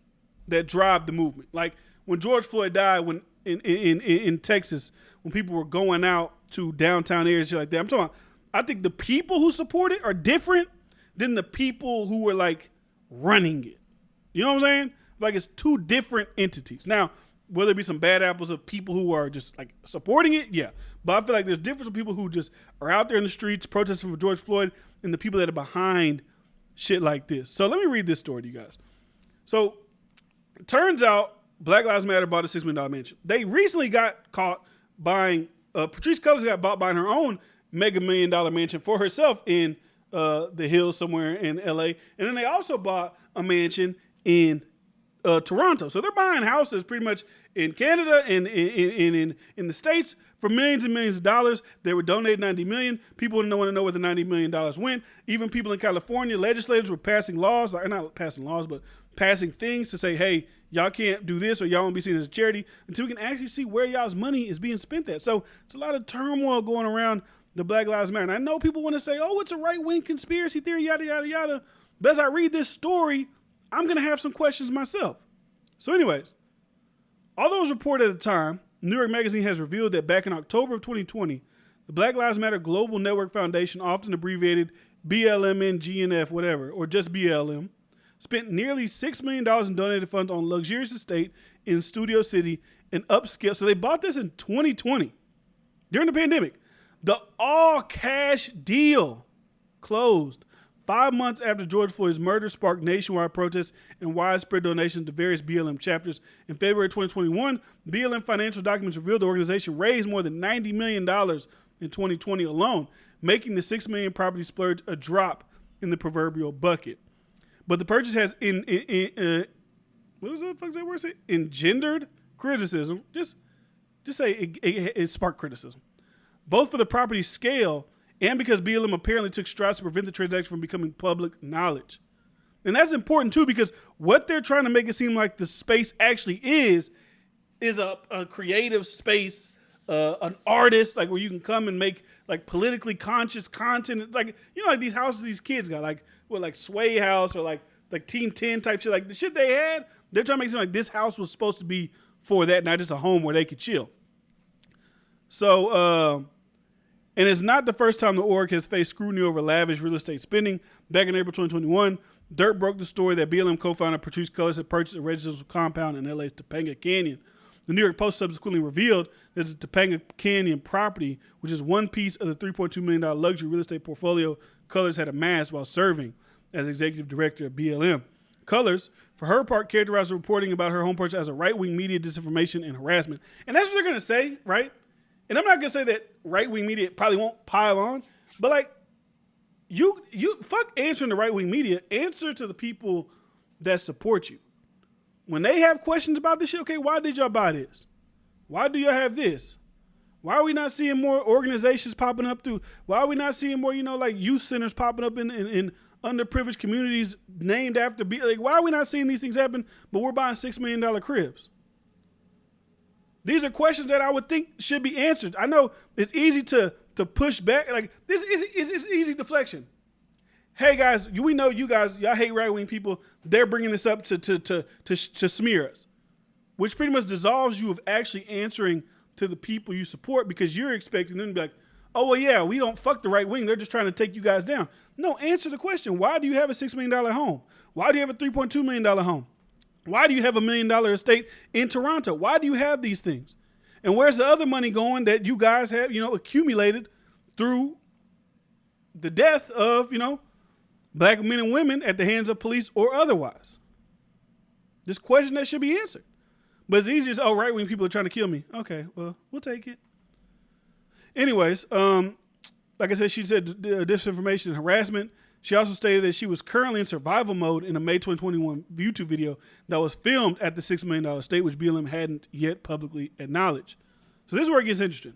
that drive the movement. Like when George Floyd died, when in Texas, when people were going out to downtown areas shit like that, I'm talking about. I think the people who support it are different than the people who were like running it. You know what I'm saying? Like it's two different entities. Now, will there be some bad apples of people who are just like supporting it? Yeah. But I feel like there's difference of people who just are out there in the streets protesting for George Floyd and the people that are behind shit like this. So let me read this story to you guys. So it turns out Black Lives Matter bought a $6 million mansion. They recently got caught buying, Patrice Cullors got bought buying her own mega $1 million mansion for herself in the hills somewhere in LA. And then they also bought a mansion in Toronto. So they're buying houses pretty much in Canada and in the States for millions and millions of dollars. They were donated $90 million. People didn't want to know where the $90 million went. Even people in California, legislators were passing laws, like not passing laws, but passing things to say, hey, y'all can't do this or y'all won't be seen as a charity until we can actually see where y'all's money is being spent at. So it's a lot of turmoil going around the Black Lives Matter. And I know people want to say, oh, it's a right-wing conspiracy theory, yada, yada, yada. But as I read this story, I'm going to have some questions myself. So anyways, Although it was reported at the time, New York Magazine has revealed that back in October of 2020, the Black Lives Matter Global Network Foundation, often abbreviated BLMNGNF, whatever, or just BLM, spent nearly $6 million in donated funds on luxurious estate in Studio City and upscale. So they bought this in 2020 during the pandemic. The all-cash deal closed 5 months after George Floyd's murder sparked nationwide protests and widespread donations to various BLM chapters. In February 2021, BLM financial documents revealed the organization raised more than $90 million in 2020 alone, making the $6 million property splurge a drop in the proverbial bucket. But the purchase has what is the fuck that word say? Engendered criticism. Just say it sparked criticism, both for the property's scale and because BLM apparently took strides to prevent the transaction from becoming public knowledge. And that's important too, because what they're trying to make it seem like the space actually is a creative space, an artist, like where you can come and make like politically conscious content. It's like, you know, like these houses these kids got, like what, like Sway House or like Team 10 type shit. Like the shit they had, they're trying to make it seem like this house was supposed to be for that, not just a home where they could chill. So, and it's not the first time the org has faced scrutiny over lavish real estate spending. Back in April 2021, Dirt broke the story that BLM co-founder Patrice Cullors had purchased a residential compound in LA's Topanga Canyon. The New York Post subsequently revealed that the Topanga Canyon property, which is one piece of the $3.2 million luxury real estate portfolio Cullors had amassed while serving as executive director of BLM. Cullors, for her part, characterized the reporting about her home purchase as a right-wing media disinformation and harassment. And that's what they're going to say, right? And I'm not going to say that right-wing media probably won't pile on, but like, you fuck answering the right-wing media, answer to the people that support you. When they have questions about this shit, okay, why did y'all buy this? Why do y'all have this? Why are we not seeing more organizations popping up through? Why are we not seeing more, like youth centers popping up in underprivileged communities named after, like, why are we not seeing these things happen, but we're buying $6 million cribs? These are questions that I would think should be answered. I know it's easy to push back. Like, this is easy deflection. Hey guys, we know you guys, y'all hate right-wing people. They're bringing this up to smear us, which pretty much dissolves you of actually answering to the people you support, because you're expecting them to be like, oh, well, yeah, we don't fuck the right wing. They're just trying to take you guys down. No, answer the question. Why do you have a $6 million home? Why do you have a $3.2 million home? Why do you have $1 million estate in Toronto? Why do you have these things? And where's the other money going that you guys have, accumulated through the death of, black men and women at the hands of police or otherwise? This question that should be answered. But it's easy as, oh, right-wing people are trying to kill me. Okay, well, we'll take it. Anyways, like I said, she said disinformation and harassment. She also stated that she was currently in survival mode in a May 2021 YouTube video that was filmed at the $6 million estate, which BLM hadn't yet publicly acknowledged. So this is where it gets interesting.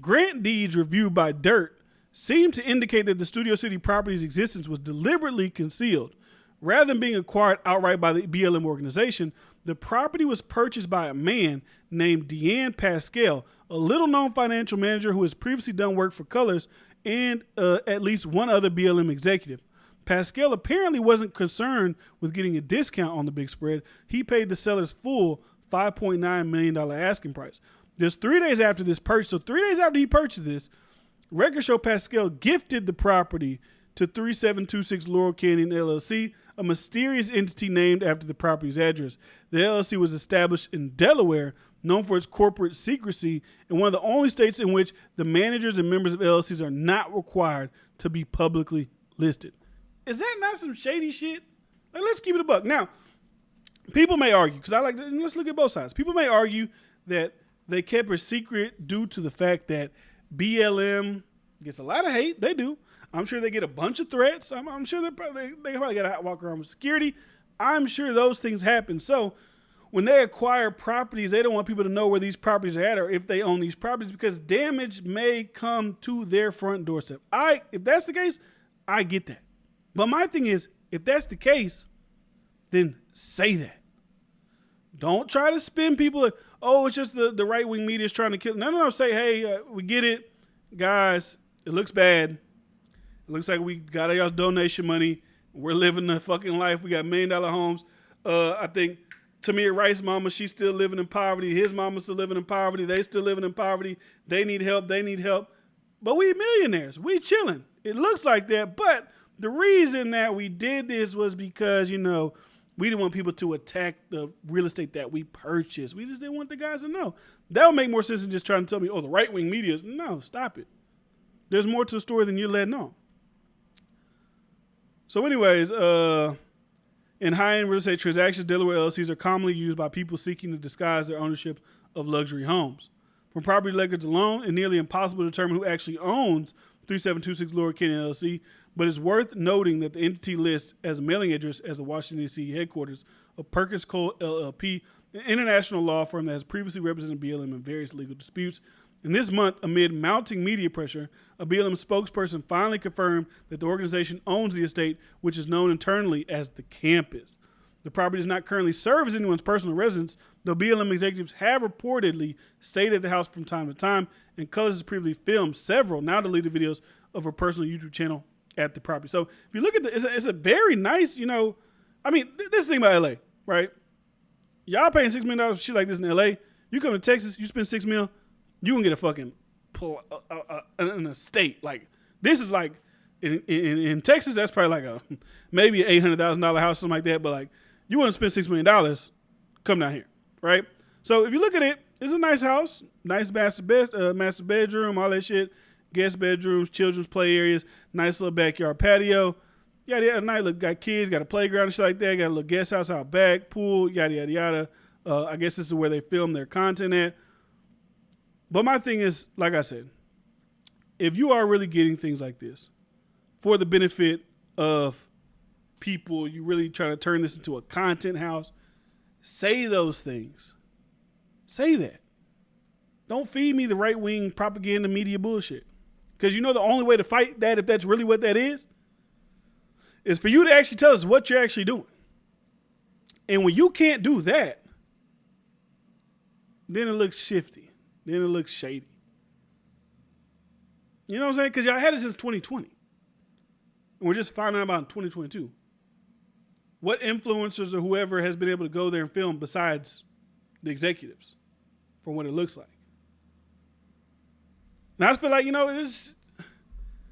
Grant deeds reviewed by Dirt seem to indicate that the Studio City property's existence was deliberately concealed. Rather than being acquired outright by the BLM organization, the property was purchased by a man named Deanne Pascal, a little-known financial manager who has previously done work for Cullors and at least one other BLM executive. Pascal apparently wasn't concerned with getting a discount on the big spread. He paid the seller's full $5.9 million asking price. Just 3 days after this purchase, so 3 days after he purchased this, records show Pascal gifted the property to 3726 Laurel Canyon LLC, a mysterious entity named after the property's address. The LLC was established in Delaware, known for its corporate secrecy, and one of the only states in which the managers and members of LLCs are not required to be publicly listed. Is that not some shady shit? Like, let's keep it a buck. Now, people may argue, because let's look at both sides. People may argue that they kept it secret due to the fact that BLM gets a lot of hate. They do. I'm sure they get a bunch of threats. I'm sure they probably got to walk around with security. I'm sure those things happen. So when they acquire properties, they don't want people to know where these properties are at or if they own these properties, because damage may come to their front doorstep. If that's the case, I get that. But my thing is, if that's the case, then say that. Don't try to spin people. Oh, it's just the right-wing media is trying to kill. No. Say, hey, we get it. Guys, it looks bad. It looks like we got y'all's donation money. We're living the fucking life. We got $1 million homes. I think Tamir Rice's mama, she's still living in poverty. His mama's still living in poverty. They still living in poverty. They need help. But we millionaires. We chilling. It looks like that. But the reason that we did this was because, we didn't want people to attack the real estate that we purchased. We just didn't want the guys to know. That would make more sense than just trying to tell me, the right-wing media is. No, stop it. There's more to the story than you're letting on. So anyways, in high-end real estate transactions, Delaware LLCs are commonly used by people seeking to disguise their ownership of luxury homes. From property records alone, it's nearly impossible to determine who actually owns 3726 Lower Canyon LLC, but it's worth noting that the entity lists as a mailing address as the Washington, D.C. headquarters of Perkins Cole LLP, an international law firm that has previously represented BLM in various legal disputes. And this month, amid mounting media pressure, a BLM spokesperson finally confirmed that the organization owns the estate, which is known internally as the campus. The property does not currently serve as anyone's personal residence, though BLM executives have reportedly stayed at the house from time to time, and Colors has previously filmed several now deleted videos of her personal YouTube channel at the property. So if you look at it's a very nice, this is the thing about LA, right? Y'all paying $6 million for shit like this in LA. You come to Texas, you spend $6 million, you can get a fucking an estate. Like, this is like in Texas, that's probably like maybe an $800,000 house, something like that. But like, you want to spend $6 million, come down here, right? So if you look at it, it's a nice house, nice master bedroom, all that shit, guest bedrooms, children's play areas, nice little backyard patio. Yada yada. Nice look, got kids, got a playground and shit like that. Got a little guest house out back, pool, yada yada yada. I guess this is where they film their content at. But my thing is, like I said, if you are really getting things like this for the benefit of people, you really trying to turn this into a content house, say those things. Say that. Don't feed me the right-wing propaganda media bullshit. Because the only way to fight that, if that's really what that is for you to actually tell us what you're actually doing. And when you can't do that, then it looks shifty. Then it looks shady. You know what I'm saying? Because y'all had it since 2020. And we're just finding out about in 2022. What influencers or whoever has been able to go there and film besides the executives from what it looks like? And I just feel like, it's...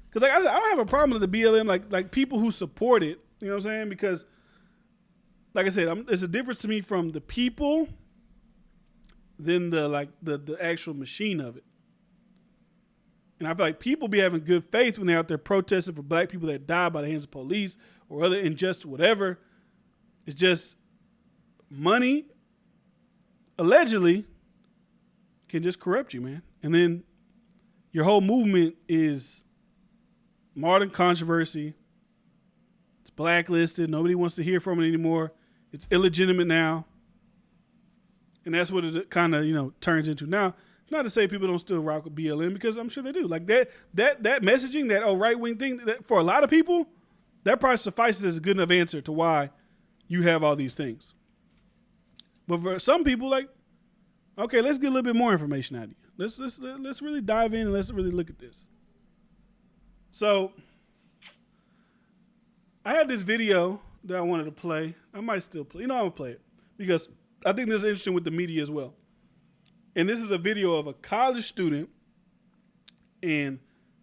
Because like I said, I don't have a problem with the BLM, like people who support it. You know what I'm saying? Because, like I said, there's a difference to me from the people than the actual machine of it. And I feel like people be having good faith when they're out there protesting for black people that die by the hands of police or other injustice, whatever. It's just money, allegedly, can just corrupt you, man. And then your whole movement is modern controversy. It's blacklisted. Nobody wants to hear from it anymore. It's illegitimate now. And that's what it kind of, turns into. Now, it's not to say people don't still rock with BLM, because I'm sure they do. Like that messaging, that right-wing thing, that for a lot of people, that probably suffices as a good enough answer to why you have all these things. But for some people, like, okay, let's get a little bit more information out of you. Let's really dive in and let's really look at this. So I had this video that I wanted to play. I might still play. I'm gonna play it because I think this is interesting with the media as well. And this is a video of a college student and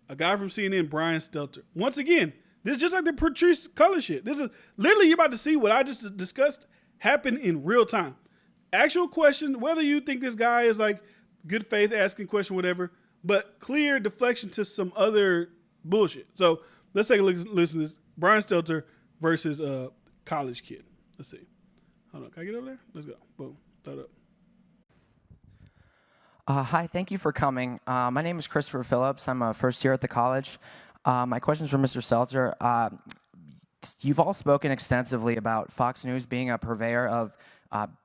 a guy from CNN, Brian Stelter. Once again, this is just like the Patrice Color shit. This is literally, you're about to see what I just discussed happen in real time. Actual question, whether you think this guy is like good faith, asking question, whatever, but clear deflection to some other bullshit. So let's take a listen to this. Brian Stelter versus a college kid. Let's see. Hold on. Can I get over there? Let's go. Boom. Throw it up. Hi, thank you for coming. My name is Christopher Phillips. I'm a first year at the college. My question is for Mr. Stelter. You've all spoken extensively about Fox News being a purveyor of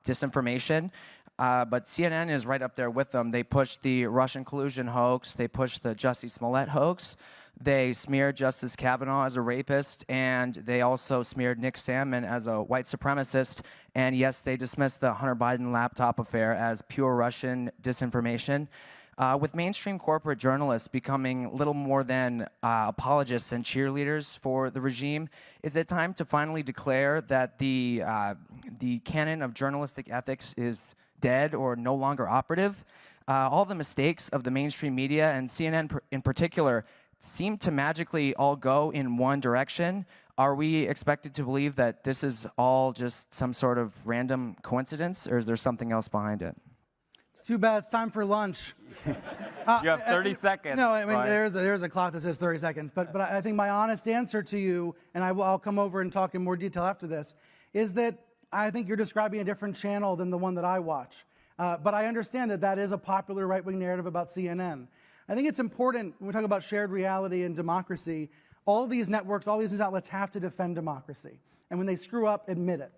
disinformation, but CNN is right up there with them. They pushed the Russian collusion hoax. They pushed the Jussie Smollett hoax. They smeared Justice Kavanaugh as a rapist, and they also smeared Nick Sandmann as a white supremacist. And yes, they dismissed the Hunter Biden laptop affair as pure Russian disinformation. With mainstream corporate journalists becoming little more than apologists and cheerleaders for the regime, is it time to finally declare that the canon of journalistic ethics is dead or no longer operative? All the mistakes of the mainstream media, and CNN in particular, seem to magically all go in one direction. Are we expected to believe that this is all just some sort of random coincidence, or is there something else behind it? It's too bad. It's time for lunch. You have 30 seconds. No, I mean, Brian. there's a clock that says 30 seconds. But I think my honest answer to you, and I'll come over and talk in more detail after this, is that I think you're describing a different channel than the one that I watch. But I understand that that is a popular right-wing narrative about CNN. I think it's important when we talk about shared reality and democracy, all these networks, all these news outlets have to defend democracy. And when they screw up, admit it.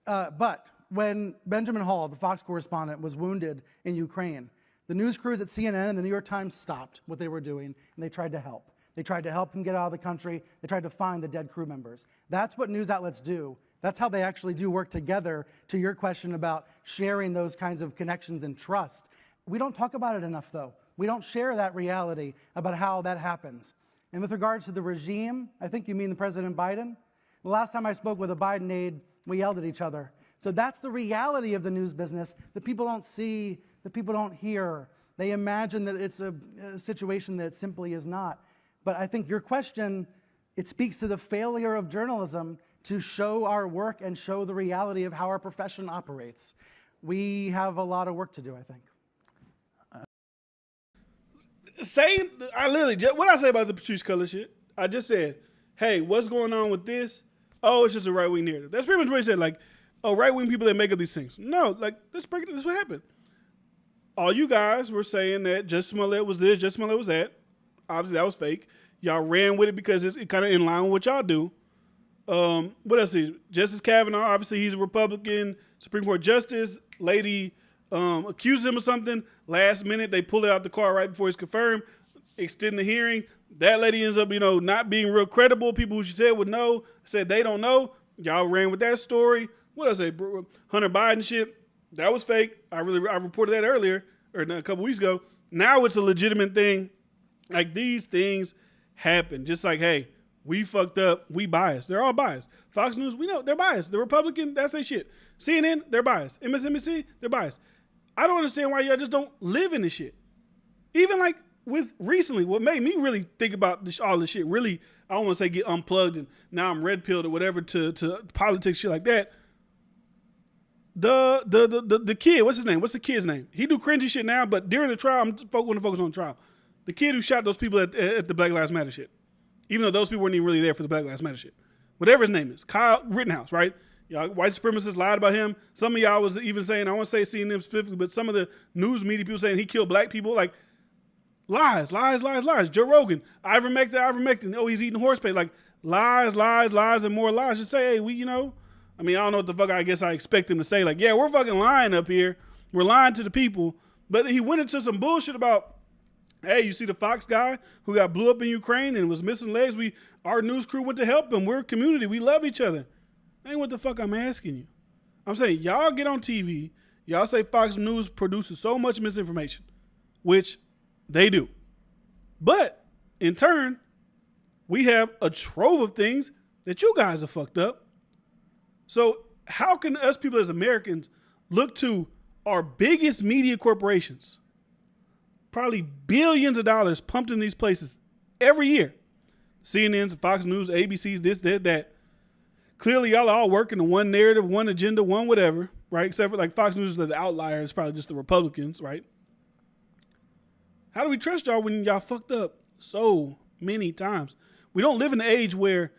But when Benjamin Hall, the Fox correspondent, was wounded in Ukraine, the news crews at CNN and the New York Times stopped what they were doing, and they tried to help. They tried to help him get out of the country. They tried to find the dead crew members. That's what news outlets do. That's how they actually do work together, to your question about sharing those kinds of connections and trust. We don't talk about it enough, though. We don't share that reality about how that happens. And with regards to the regime, I think you mean the President Biden. The last time I spoke with a Biden aide, we yelled at each other. So that's the reality of the news business that people don't see, that people don't hear. They imagine that it's a situation that it simply is not. But I think your question, it speaks to the failure of journalism to show our work and show the reality of how our profession operates. We have a lot of work to do, I think. What I say about the Patrice Cullors shit, I just said, hey, what's going on with this? Oh, it's just a right-wing narrative. That's pretty much what he said, like, oh, right-wing people that make up these things. No, like, let's break it. This is what happened. All you guys were saying that Justice Smollett was this, Justice Smollett was that. Obviously, that was fake. Y'all ran with it because it's kind of in line with what y'all do. What else is Justice Kavanaugh? Obviously, he's a Republican Supreme Court justice. Lady accused him of something. Last minute, they pull it out the car right before it's confirmed, extend the hearing. That lady ends up, not being real credible. People who she said would know said they don't know. Y'all ran with that story. What else? Hunter Biden shit. That was fake. I reported that earlier, or a couple weeks ago. Now it's a legitimate thing. Like, these things happen. Just like, hey, we fucked up. We biased. They're all biased. Fox News, we know they're biased. The Republican, that's their shit. CNN, they're biased. MSNBC, they're biased. I don't understand why y'all just don't live in this shit. Even like with recently, what made me really think about all this shit, really, I don't want to say get unplugged and now I'm red pilled or whatever to politics, shit like that. The kid, what's his name? What's the kid's name? He do cringy shit now, but during the trial, I'm going to focus on the trial. The kid who shot those people at the Black Lives Matter shit. Even though those people weren't even really there for the Black Lives Matter shit. Whatever his name is. Kyle Rittenhouse, right? Y'all, white supremacists lied about him. Some of y'all was even saying, I won't say CNN specifically, but some of the news media people saying he killed black people. Like, lies. Joe Rogan, ivermectin. Oh, he's eating horse paste. Like, lies, and more lies. Just say, hey, I don't know what the fuck I guess I expect him to say. Like, yeah, we're fucking lying up here. We're lying to the people. But he went into some bullshit about, hey, you see the Fox guy who got blew up in Ukraine and was missing legs? Our news crew went to help him. We're a community. We love each other. That ain't what the fuck I'm asking you. I'm saying y'all get on TV. Y'all say Fox News produces so much misinformation, which they do. But in turn, we have a trove of things that you guys have fucked up. So how can us people as Americans look to our biggest media corporations, probably billions of dollars pumped in these places every year, CNN's, Fox News, ABC's, this, that. Clearly, y'all are all working on one narrative, one agenda, one whatever, right? Except for like Fox News is the outlier. It's probably just the Republicans, right? How do we trust y'all when y'all fucked up so many times? We don't live in an age where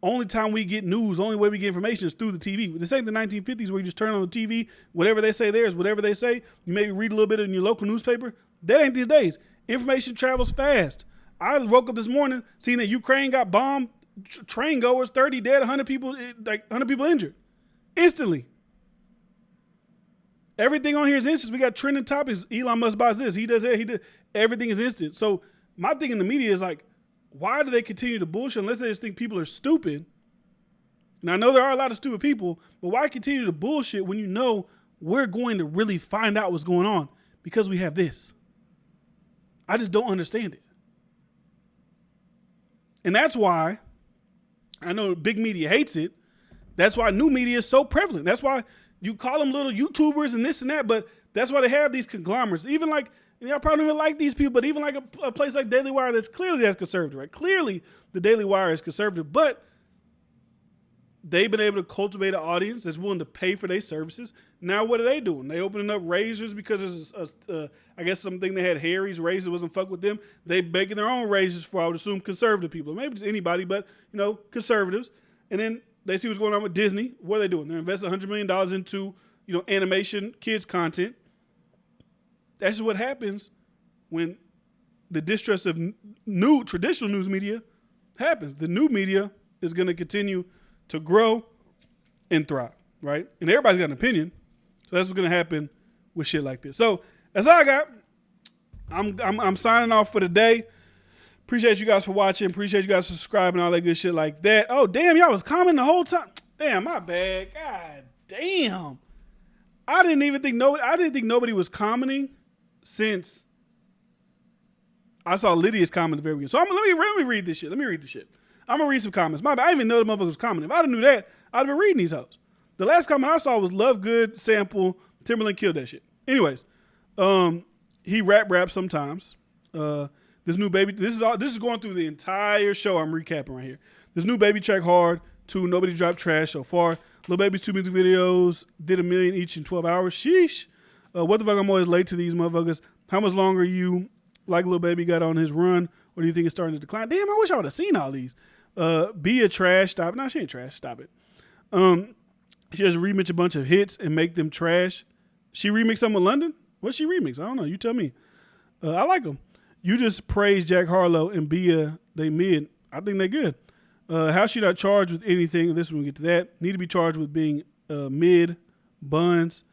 only time we get news, only way we get information is through the TV. This ain't the 1950s where you just turn on the TV, whatever they say there is whatever they say. You maybe read a little bit in your local newspaper. That ain't these days. Information travels fast. I woke up this morning seeing that Ukraine got bombed, train goers, 30 dead, 100 people injured instantly. Everything on here is instant. We got trending topics. Elon Musk buys this. He does that. Everything is instant. So my thing in the media is like, why do they continue to bullshit unless they just think people are stupid? And I know there are a lot of stupid people, but why continue to bullshit when you know we're going to really find out what's going on? Because we have this. I just don't understand it. And that's why I know big media hates it. That's why new media is so prevalent. That's why you call them little YouTubers and this and that, but that's why they have these conglomerates. Even like, y'all probably don't even like these people, but even like a place like Daily Wire that's conservative, right? Clearly the Daily Wire is conservative, but they've been able to cultivate an audience that's willing to pay for their services. Now what are they doing? They opening up razors because there's I guess something they had Harry's razors wasn't fuck with them. They making their own razors for, I would assume, conservative people. Maybe just anybody, but conservatives. And then they see what's going on with Disney. What are they doing? They're investing $100 million into animation, kids content. That's what happens when the distrust of traditional news media happens. The new media is going to continue to grow and thrive, right? And everybody's got an opinion. So that's what's going to happen with shit like this. So that's all I got. I'm signing off for the day. Appreciate you guys for watching. Appreciate you guys for subscribing, all that good shit like that. Oh, damn, y'all was commenting the whole time. Damn, my bad. God damn. I didn't think nobody was commenting since I saw Lydia's comment at the very beginning. So let me read this shit. I'm gonna read some comments. My bad. I didn't even know the motherfucker was commenting. If I'd have knew that, I'd have been reading these hoes. The last comment I saw was Love Good sample. Timberland killed that shit. Anyways, he rap sometimes. This new baby. This is going through the entire show. I'm recapping right here. This new baby track hard. 2 nobody dropped trash so far. Lil Baby's 2 music videos did 1 million each in 12 hours. Sheesh. What the fuck? I'm always late to these motherfuckers. How much longer you like Lil Baby got on his run? Or do you think it's starting to decline? Damn, I wish I would have seen all these. Be a trash. Stop it. No, she ain't trash. Stop it. She just remix a bunch of hits and make them trash. She remixed some with London? What's she remix? I don't know. You tell me. I like them. You just praise Jack Harlow and Bia. They mid. I think they good. How she not charged with anything? This one we'll get to that. Need to be charged with being mid, buns.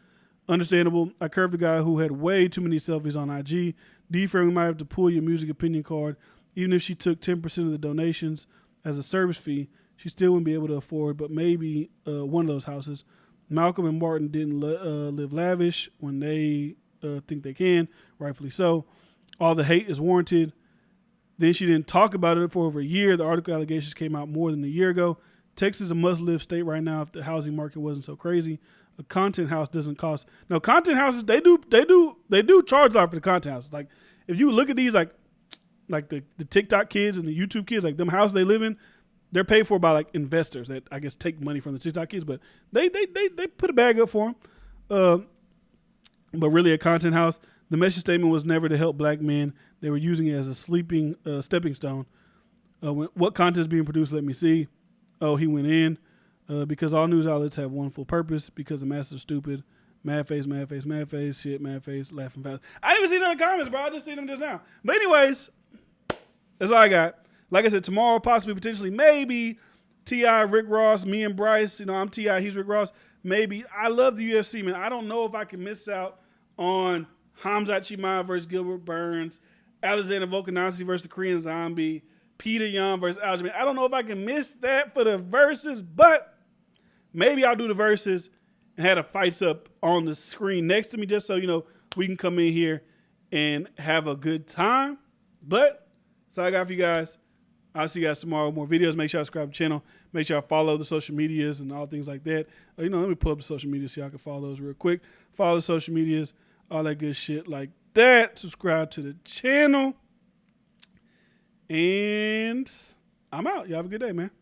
Understandable. I curved a guy who had way too many selfies on IG. D-Fair, we might have to pull your music opinion card. Even if she took 10% of the donations as a service fee, she still wouldn't be able to afford, but maybe one of those houses. Malcolm and Martin didn't live lavish when they think they can, rightfully so. All the hate is warranted. Then she didn't talk about it for over a year. The article allegations came out more than a year ago. Texas is a must-live state right now if the housing market wasn't so crazy. A content house doesn't cost. No, content houses, they do charge a lot for the content houses. Like if you look at these like the TikTok kids and the YouTube kids, like them houses they live in, they're paid for by like investors that I guess take money from the TikTok kids, but they put a bag up for them. But really a content house, the message statement was never to help black men. They were using it as a stepping stone. What content is being produced? Let me see. Oh, he went in. Because all news outlets have one full purpose. Because the masses are stupid. Mad face, shit, mad face, laughing fast. I didn't even see none of the comments, bro. I just seen them just now. But anyways, that's all I got. Like I said, tomorrow, possibly, potentially, maybe T.I., Rick Ross, me and Bryce. I'm T.I., he's Rick Ross. Maybe. I love the UFC, man. I don't know if I can miss out on Hamzat Chimaev versus Gilbert Burns, Alexander Volkanovski versus the Korean Zombie, Peter Yan versus Aljamain. I don't know if I can miss that for the verses, but maybe I'll do the verses and have the fights up on the screen next to me just so, we can come in here and have a good time. But that's all I got for you guys. I'll see you guys tomorrow. More videos. Make sure y'all subscribe to the channel. Make sure y'all follow the social medias and all things like that. Let me pull up the social media so y'all can follow those real quick. Follow the social medias, all that good shit like that. Subscribe to the channel. And I'm out. Y'all have a good day, man.